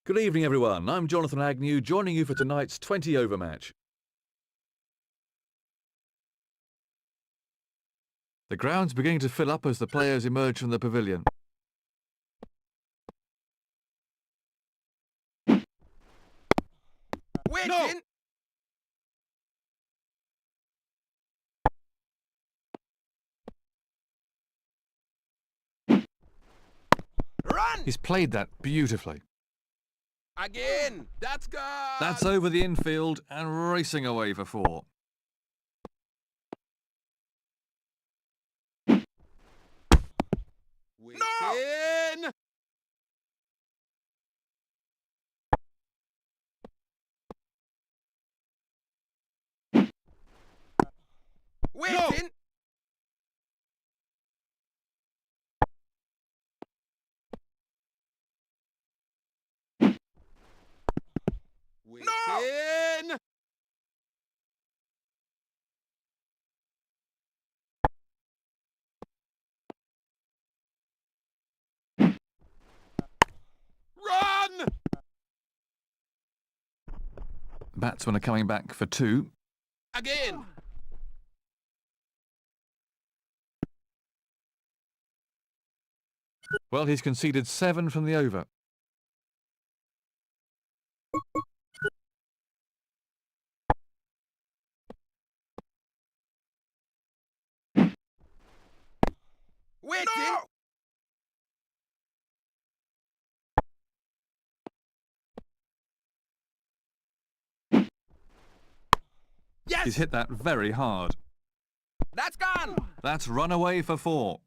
Good evening, everyone. I'm Jonathan Agnew, joining you for tonight's 20-over match. The ground's beginning to fill up as the players emerge from the pavilion. No! Run! He's played that beautifully. Again! That's good! That's over the infield and racing away for 4. No! Waiting! No! Run! Batsmen are coming back for 2. Again! Well, he's conceded 7 from the over. Waiting! No! Yes! He's hit that very hard. That's gone! That's run away for 4.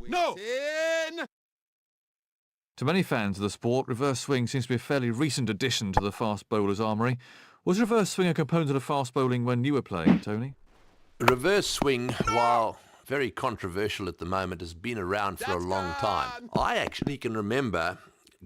No! No! To many fans of the sport, reverse swing seems to be a fairly recent addition to the fast bowler's armoury. Was reverse swing a component of fast bowling when you were playing, Tony? Reverse swing, while very controversial at the moment, has been around for a long time. I actually can remember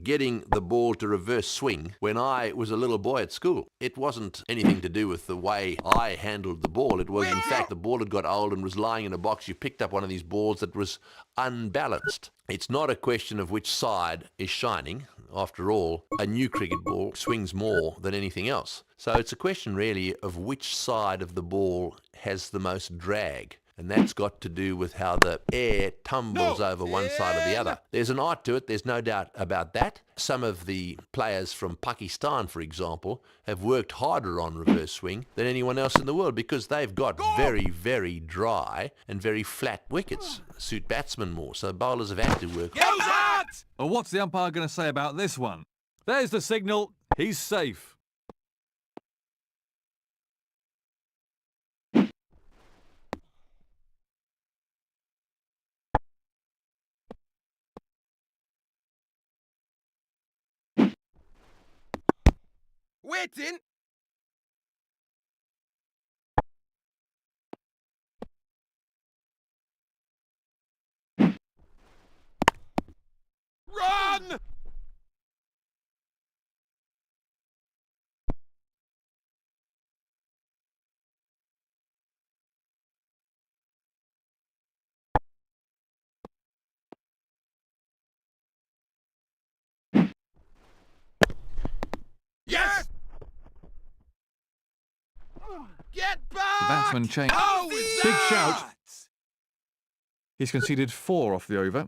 getting the ball to reverse swing when I was a little boy at school. It wasn't anything to do with the way I handled the ball. It was, in fact, the ball had got old and was lying in a box. You picked up one of these balls that was unbalanced. It's not a question of which side is shining. After all, a new cricket ball swings more than anything else. So it's a question really of which side of the ball has the most drag. And that's got to do with how the air tumbles over one side or the other. There's an art to it, there's no doubt about that. Some of the players from Pakistan, for example, have worked harder on reverse swing than anyone else in the world because they've got very, very dry and very flat wickets. Suit batsmen more, so bowlers have had to work. Well, what's the umpire going to say about this one? There's the signal. He's safe. Waiting! Run! Yes! Get back! The batsman changed. Oh, Big shout. He's conceded 4 off the over.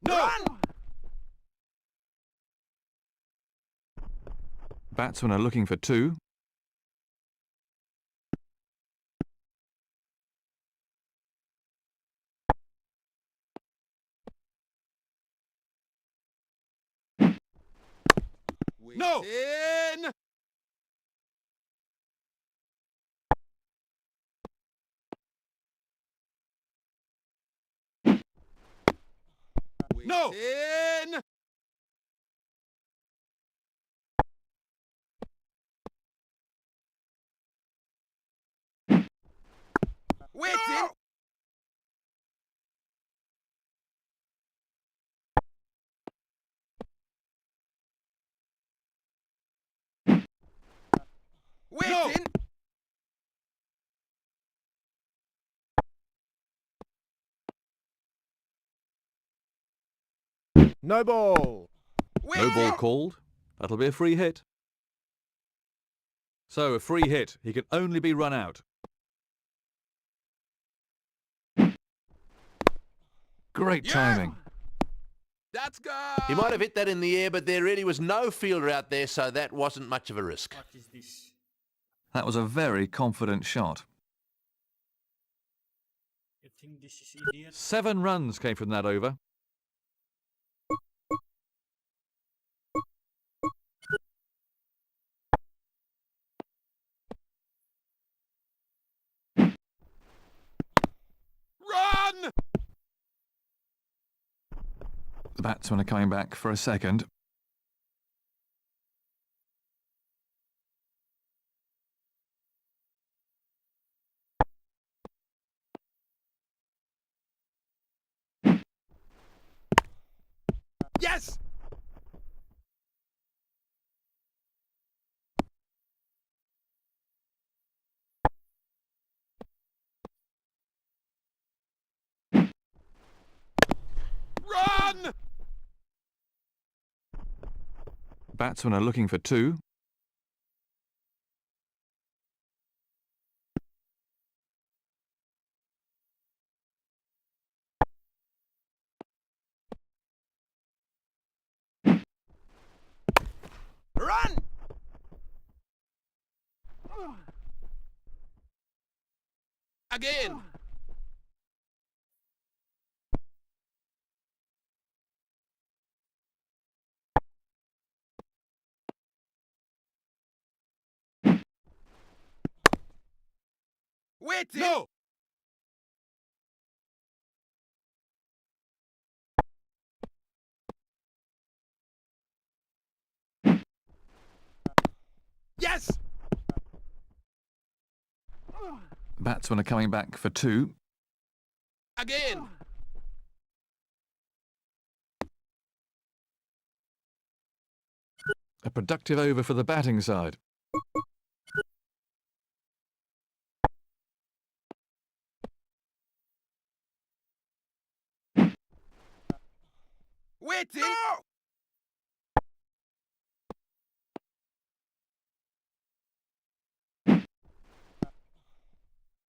No! Batsmen are looking for 2. No! No! In! Waiting! No! Waiting! No ball. No ball called. That'll be a free hit. So, a free hit. He can only be run out. Great timing. That's good! He might have hit that in the air, but there really was no fielder out there, so that wasn't much of a risk. What is this? That was a very confident shot. You think this is idiot? 7 runs came from that over. Run! The batsmen are coming back for a second. Yes! Run! Batsmen are looking for 2. Run! Again! Waiting! No! Yes! Batsmen are coming back for 2. Again! A productive over for the batting side. Waiting! No!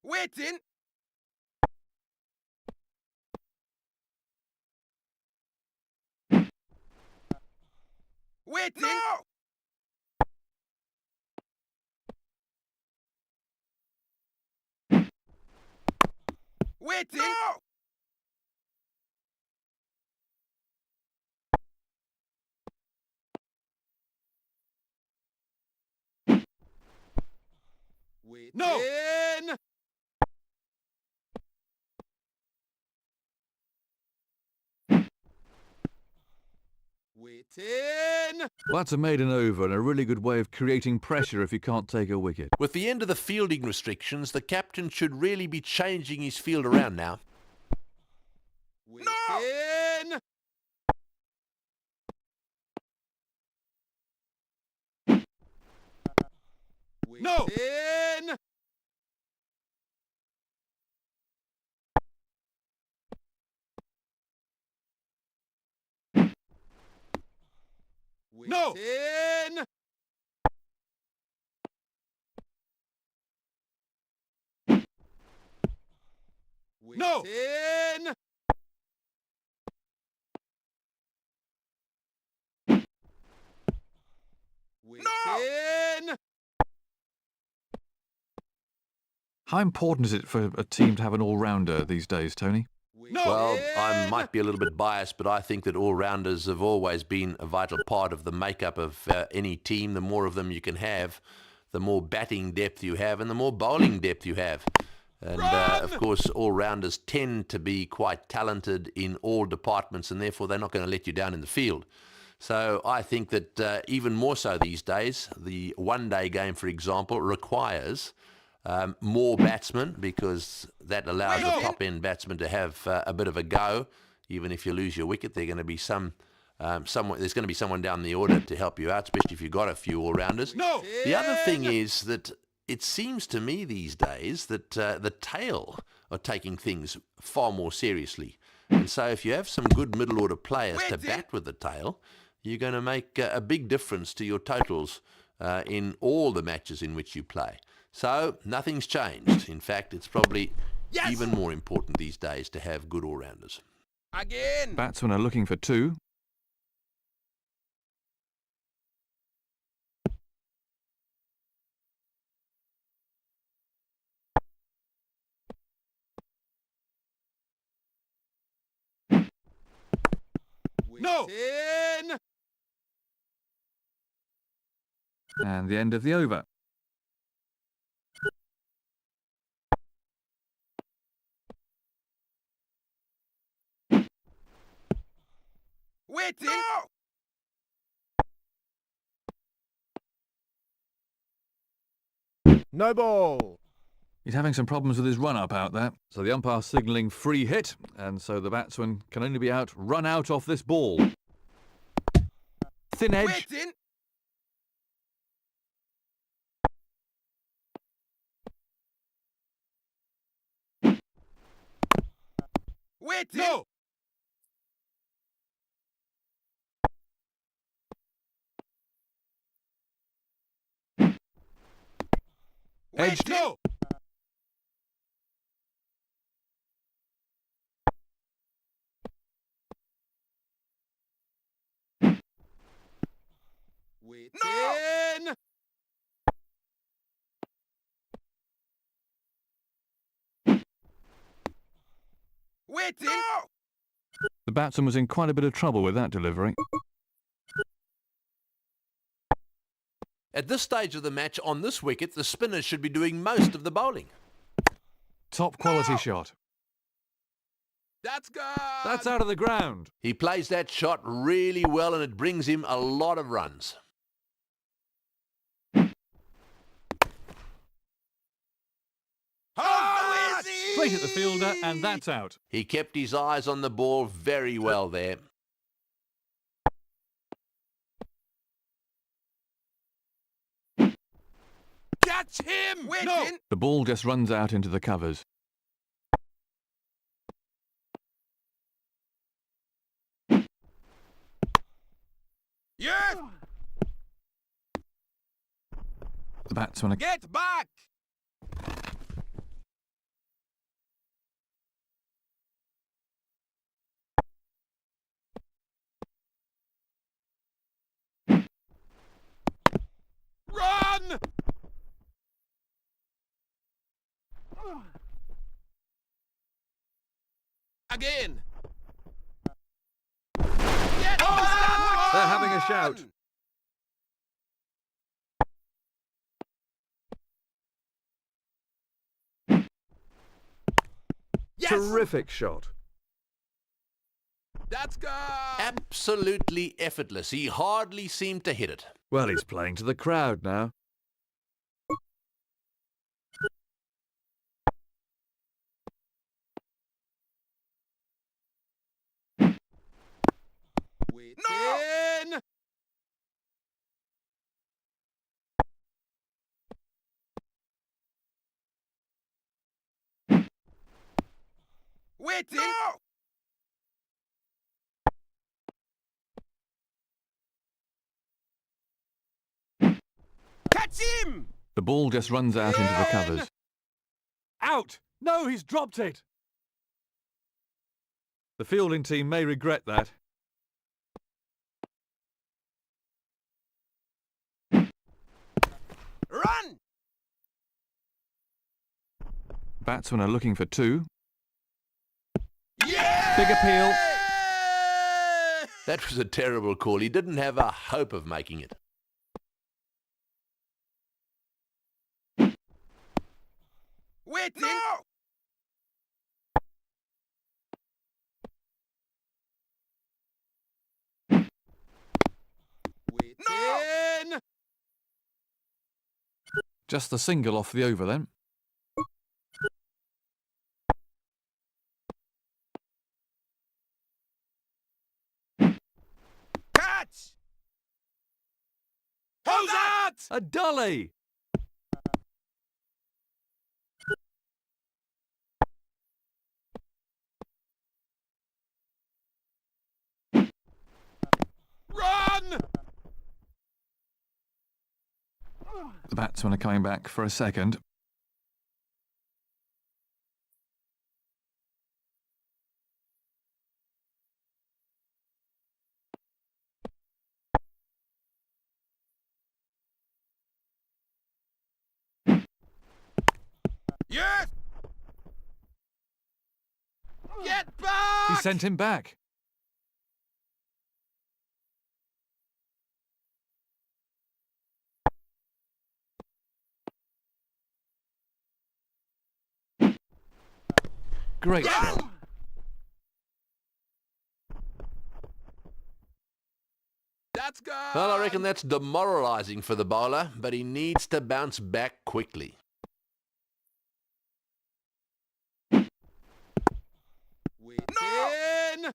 Waiting! Waiting! No! Waiting! No! Waiting! No! Waiting! Well, that's a maiden over and a really good way of creating pressure if you can't take a wicket. With the end of the fielding restrictions, the captain should really be changing his field around now. Waiting! No! Waiting! No! Waiting! No! Waiting! Waiting! How important is it for a team to have an all-rounder these days, Tony? No! Well, I might be a little bit biased, but I think that all-rounders have always been a vital part of the makeup of any team. The more of them you can have, the more batting depth you have and the more bowling depth you have. And of course, all-rounders tend to be quite talented in all departments, and therefore they're not going to let you down in the field. So I think that even more so these days, the one-day game, for example, requires more batsmen, because that allows the top-end batsmen to have a bit of a go. Even if you lose your wicket, there's going to be there's going to be someone down the order to help you out, especially if you've got a few all-rounders. No. The other thing is that it seems to me these days that the tail are taking things far more seriously. And so if you have some good middle-order players to bat with the tail, you're going to make a big difference to your totals in all the matches in which you play. So nothing's changed. In fact, it's probably even more important these days to have good all-rounders. Again. Batsmen are looking for 2. No. In. And the end of the over. Waiting. No ball. He's having some problems with his run-up out there. So the umpire signalling free hit, and so the batsman can only be run out off this ball. Thin edge. Waiting. Waiting. No. Edged. No. Waiting. Waiting. No. The batsman was in quite a bit of trouble with that delivery. At this stage of the match, on this wicket, the spinners should be doing most of the bowling. Top quality shot. That's good. That's out of the ground. He plays that shot really well, and it brings him a lot of runs. How is he? Straight at the fielder, and that's out. He kept his eyes on the ball very well there. Catch him. Waiting. No. The ball just runs out into the covers. Yes. The batsman... Get back. Run. Again. Get They're having a shout. Yes. Terrific shot. That's good. Absolutely effortless. He hardly seemed to hit it. Well, he's playing to the crowd now. Waiting. Waiting. No. Catch him. The ball just runs out into the covers. Out! No, he's dropped it! The fielding team may regret that. Run. Batsmen are looking for 2. Yeah. Big appeal. That was a terrible call. He didn't have a hope of making it. Waiting. No! Waiting. Just the single off the over then. Catch! Hold that! A dolly! Run! The batsmen are coming back for a second. Yes! Get back! He sent him back. Great shot. That's good! Well, I reckon that's demoralising for the bowler, but he needs to bounce back quickly. Waiting.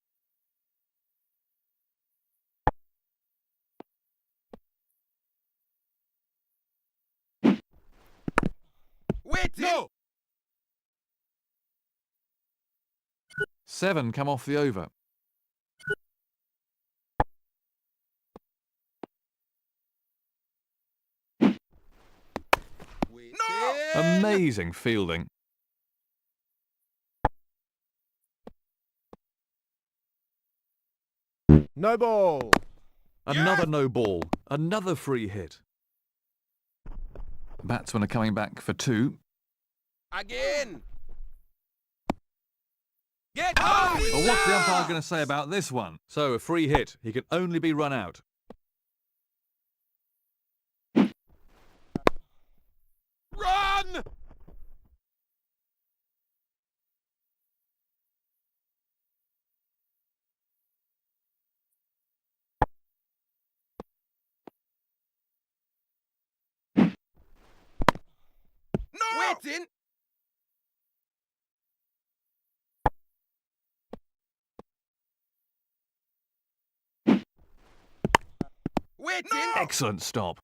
Waiting. No! 7 come off the over. No! Amazing fielding. No ball. Another no ball. Another free hit. The batsmen are coming back for 2. Again! Get off! Well, what's the umpire going to say about this one? So, a free hit. He can only be run out. Run! No! Waiting! Waiting! No! Excellent stop.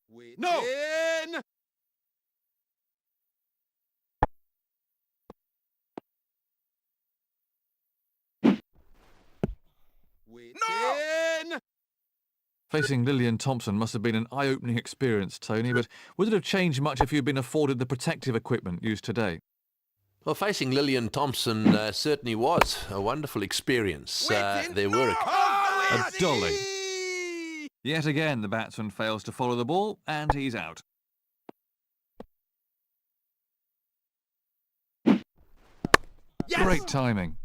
Waiting! No! Waiting! Facing Lillian Thompson must have been an eye-opening experience, Tony, but would it have changed much if you'd been afforded the protective equipment used today? Well, facing Lillian Thompson certainly was a wonderful experience. Waiting! There were A dolly. Yet again, the batsman fails to follow the ball, and he's out. Yes! Great timing.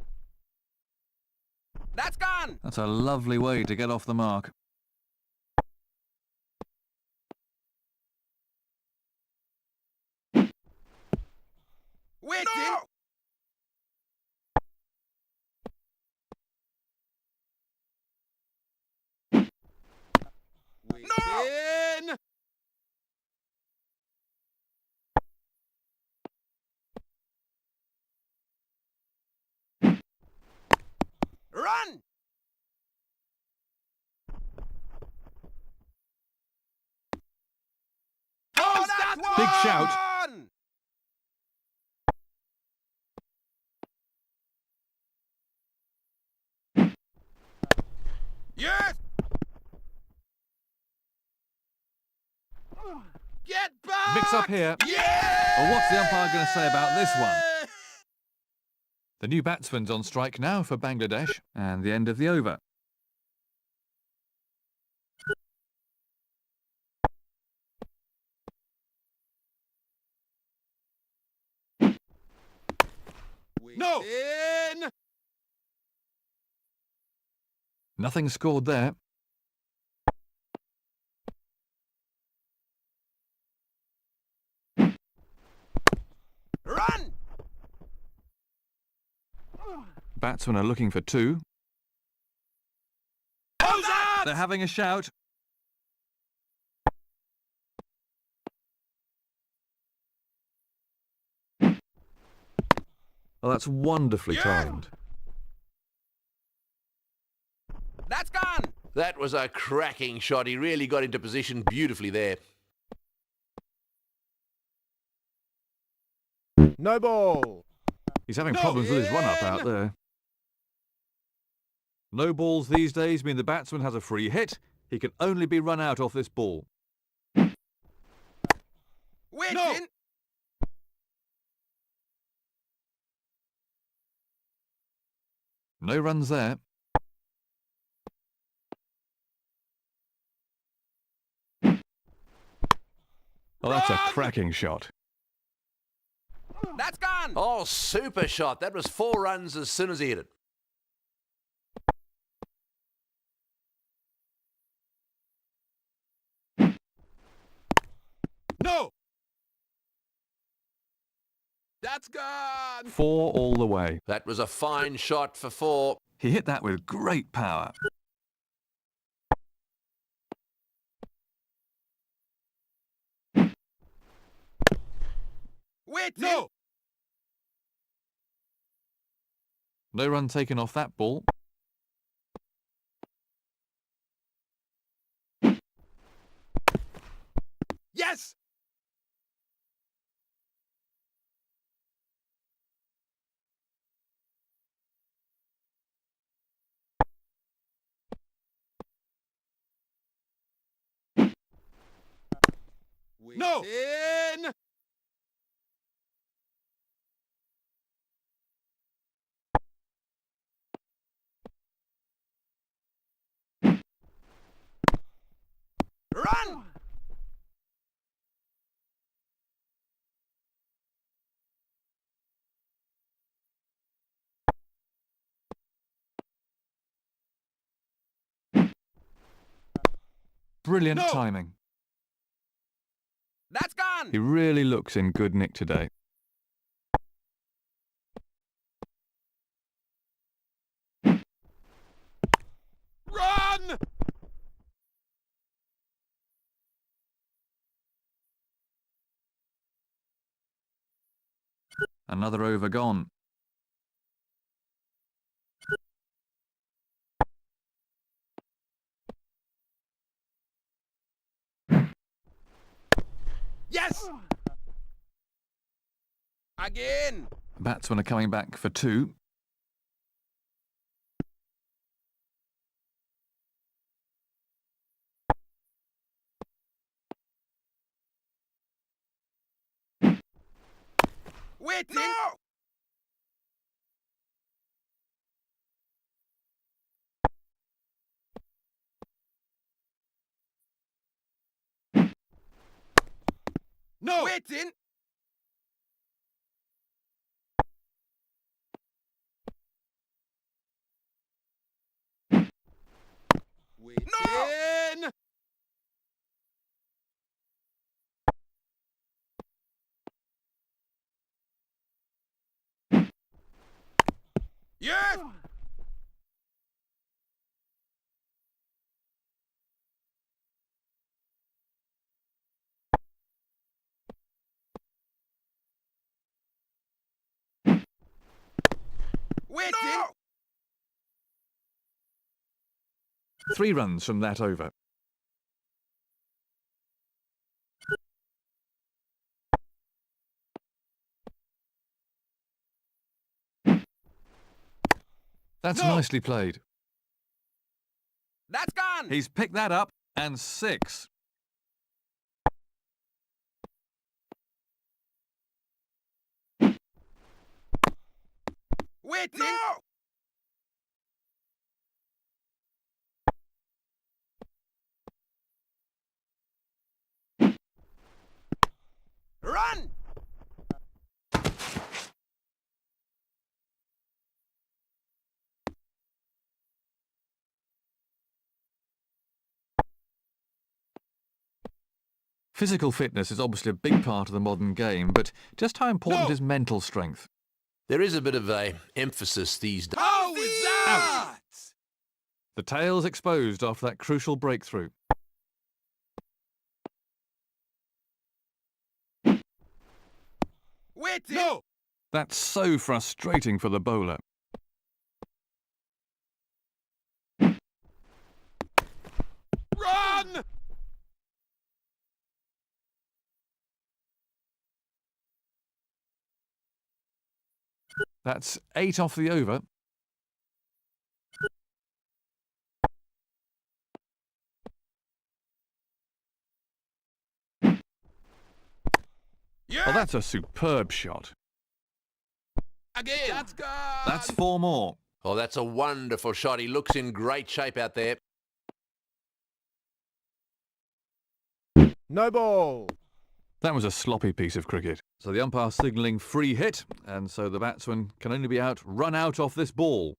That's gone! That's a lovely way to get off the mark. Waiting! Waiting! Run! Oh, that Big shout. one! Yes! Get back! Mix up here. Yeah! Well, what's the umpire going to say about this one? The new batsman's on strike now for Bangladesh, and the end of the over. No! Nothing scored there. batsmen are looking for two. How's that? They're having a shout. Oh, that's wonderfully timed. That's gone. That was a cracking shot. He really got into position beautifully there. No ball. He's having No, problems with his run-up in. out there. No balls these days mean the batsman has a free hit. He can only be run out off this ball. Waiting. No. No runs there. Oh, that's a Run! cracking shot. That's gone. Oh, super shot. That was 4 runs as soon as he hit it. No. That's gone. 4 all the way. That was a fine shot for 4. He hit that with great power. Waiting. No. No run taken off that ball. Yes. No. In. Run. Brilliant No. timing. That's gone. He really looks in good nick today. Run. Another over gone. Yes. Again. Batsmen are coming back for 2. Waiting. No. No. Waiting. No. Yes. Waiting. No. 3 runs from that over. That's No. nicely played. That's gone. He's picked that up and 6. Waiting. No. Run. Physical fitness is obviously a big part of the modern game, but just how important No. is mental strength? There is a bit of a emphasis these days. How was that? The tail's exposed after that crucial breakthrough. Waiting. No. That's so frustrating for the bowler. Run. That's 8 off the over. Yeah. Well, that's a superb shot. Again. That's good. That's 4 more. Oh, that's a wonderful shot. He looks in great shape out there. No ball. That was a sloppy piece of cricket. So the umpire signalling free hit, and so the batsman can only be run out off this ball.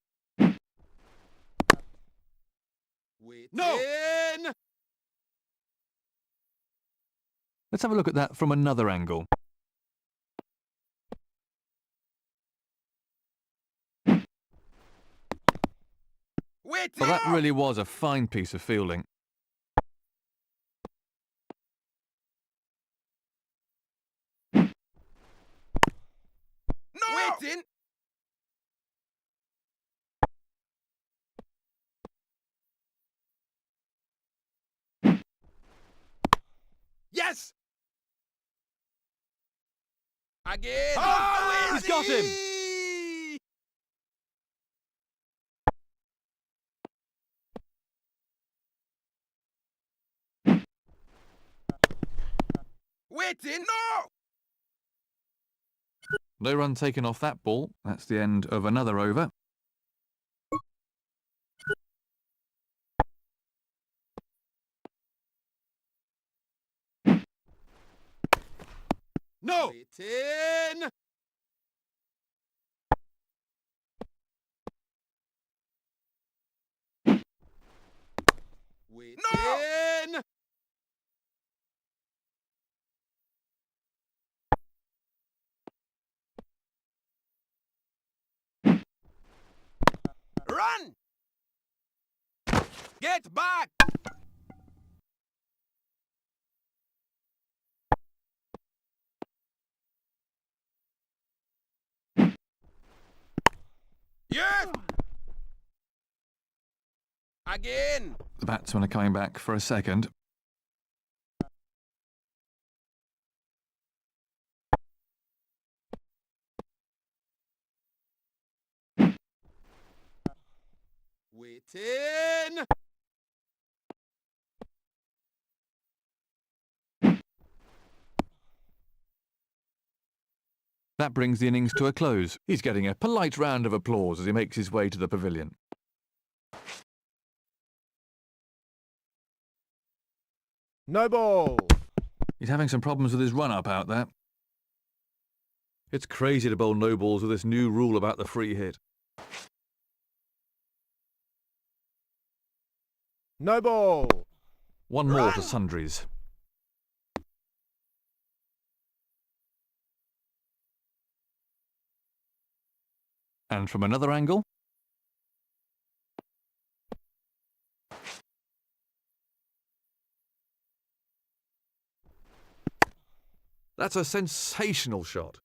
Waiting. No. Let's have a look at that from another angle. Waiting. Well, that really was a fine piece of fielding. No. Waiting. Yes. Again. Oh, he's got him. Waiting. No. No run taken off that ball. That's the end of another over. No. Waiting. Waiting. No. Run. Get back. Yes. Again. The batsmen are coming back for a second. Waiting. That brings the innings to a close. He's getting a polite round of applause as he makes his way to the pavilion. No ball. He's having some problems with his run-up out there. It's crazy to bowl no balls with this new rule about the free hit. No ball. One more to sundries. And from another angle. That's a sensational shot.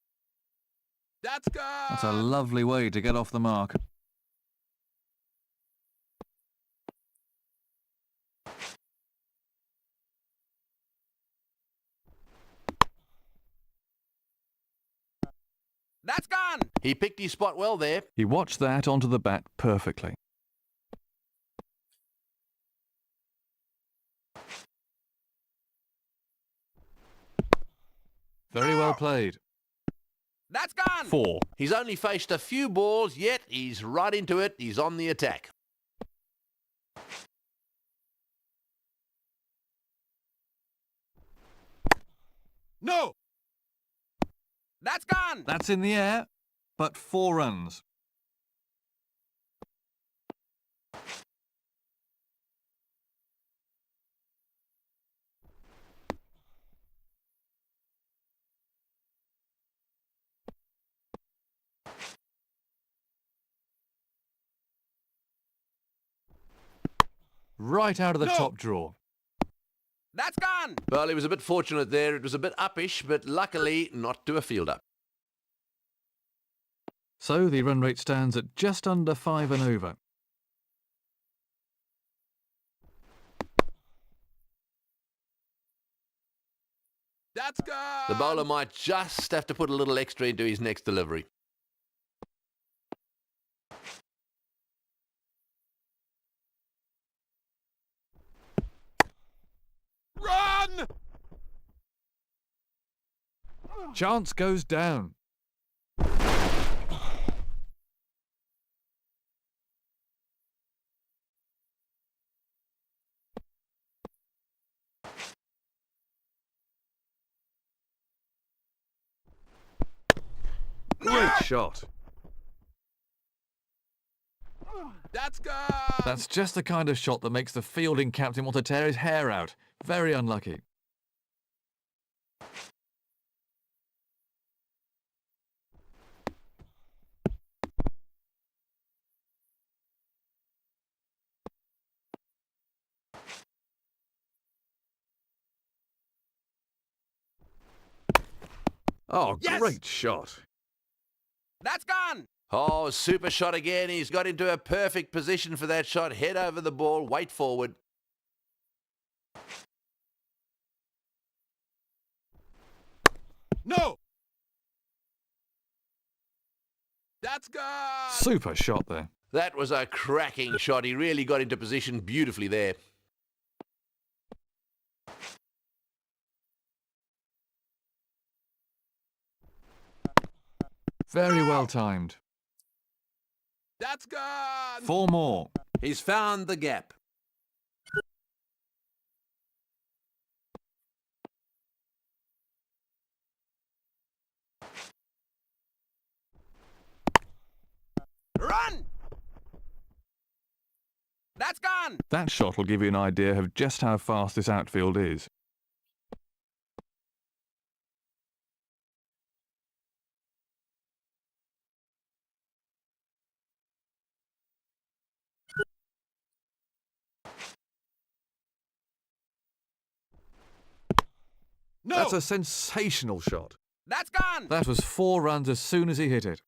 That's good. That's a lovely way to get off the mark. That's gone. He picked his spot well there. He watched that onto the bat perfectly. Very well played. That's gone. 4. He's only faced a few balls, yet he's right into it. He's on the attack. No. That's gone. That's in the air, but 4 runs. Right out of the No. top draw. That's gone. Well, he was a bit fortunate there. It was a bit uppish, but luckily not to a fielder. So the run rate stands at just under 5 and over. That's gone. The bowler might just have to put a little extra into his next delivery. Run! Chance goes down. Great shot. That's gone. That's just the kind of shot that makes the fielding captain want to tear his hair out. Very unlucky. Oh, Yes! great shot. That's gone. Oh, super shot again. He's got into a perfect position for that shot. Head over the ball, weight forward. No. That's gone. Super shot there. That was a cracking shot. He really got into position beautifully there. Very well timed. That's gone. 4 more. He's found the gap. Run. That's gone. That shot will give you an idea of just how fast this outfield is. No. That's a sensational shot. That's gone. That was 4 runs as soon as he hit it.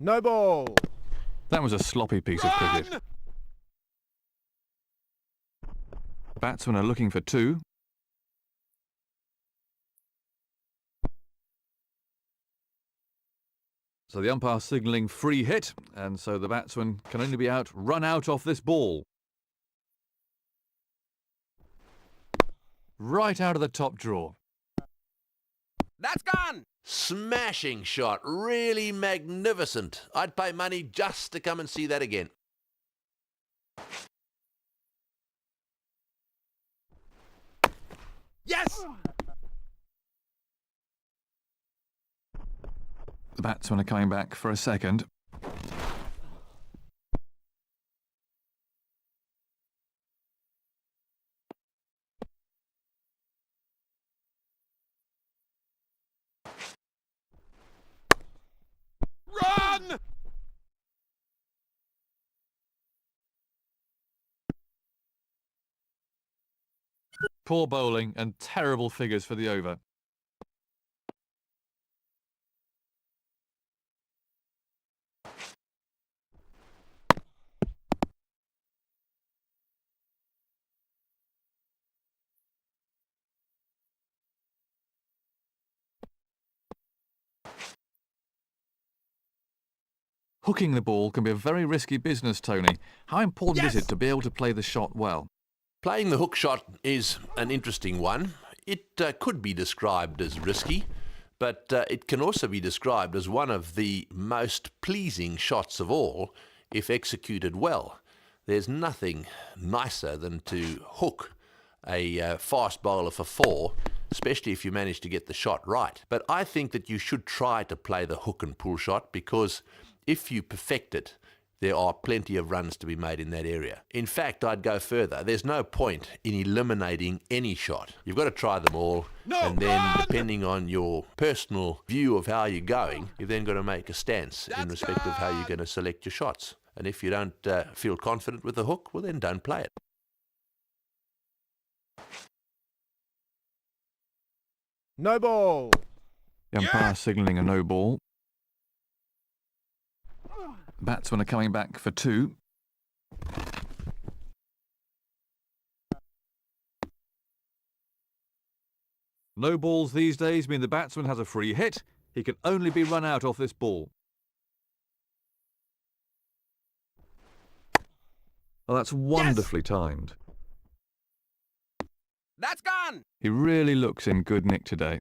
No ball. That was a sloppy piece of cricket. Run. Batsmen are looking for 2. So the umpire signalling free hit, and so the batsman can only be run out off this ball. Right out of the top draw. That's gone. Smashing shot. Really magnificent. I'd pay money just to come and see that again. Yes. The batsmen are coming back for a second. Run. Poor bowling and terrible figures for the over. Hooking the ball can be a very risky business, Tony. How important is Yes! it to be able to play the shot well? Playing the hook shot is an interesting one. It could be described as risky, but it can also be described as one of the most pleasing shots of all if executed well. There's nothing nicer than to hook a fast bowler for 4, especially if you manage to get the shot right. But I think that you should try to play the hook and pull shot, because if you perfect it, there are plenty of runs to be made in that area. In fact, I'd go further. There's no point in eliminating any shot. You've got to try them all, and then depending on your personal view of how you're going, you've then got to make a stance in respect of how you're going to select your shots. And if you don't feel confident with the hook, well then don't play it. No ball. The umpire signalling a no ball. The batsmen are coming back for 2. No balls these days mean the batsman has a free hit. He can only be run out off this ball. Well, that's wonderfully timed. That's gone. He really looks in good nick today.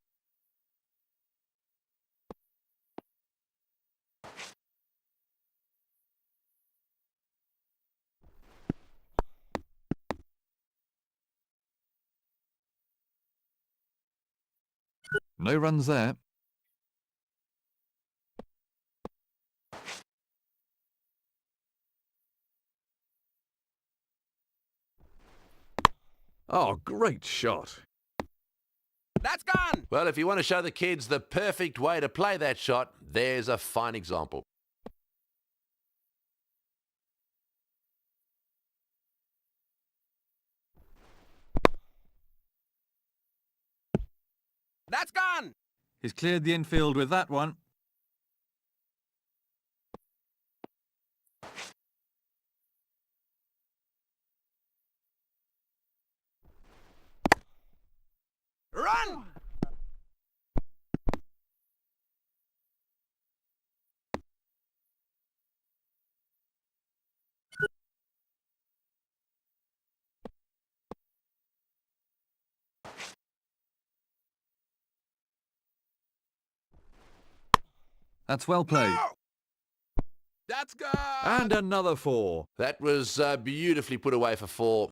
No runs there. Oh, great shot. That's gone. Well, if you want to show the kids the perfect way to play that shot, there's a fine example. That's gone. He's cleared the infield with that one. Run. That's well played. No. That's gone. And another 4. That was beautifully put away for 4.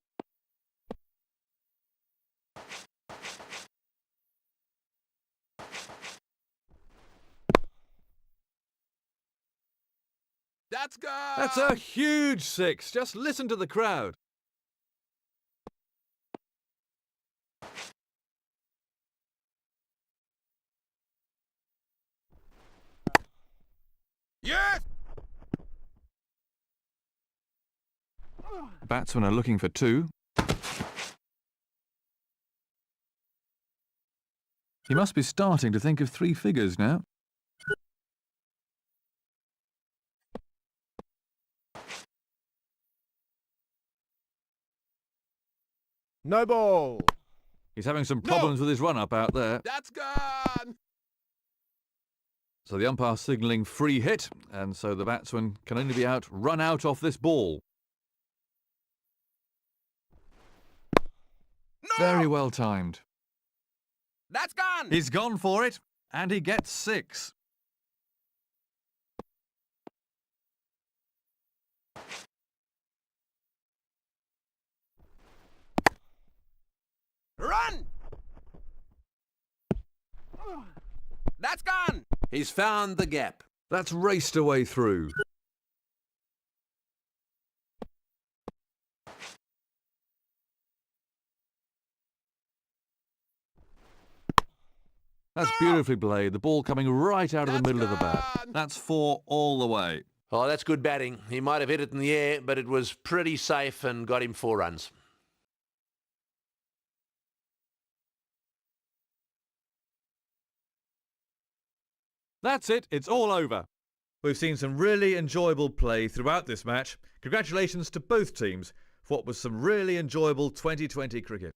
That's gone. That's a huge 6. Just listen to the crowd. Yes. The batsmen are looking for 2. He must be starting to think of 3 figures now. No ball. He's having some problems with his run-up out there. That's gone. So the umpire signalling free hit, and so the batsman can only be run out off this ball. No. Very well timed. That's gone. He's gone for it, and he gets 6. Run. That's gone. He's found the gap. That's raced away through. That's beautifully played. The ball coming right out of the middle of the bat. That's 4 all the way. Oh, that's good batting. He might have hit it in the air, but it was pretty safe and got him 4 runs. That's it. It's all over. We've seen some really enjoyable play throughout this match. Congratulations to both teams for what was some really enjoyable 2020 cricket.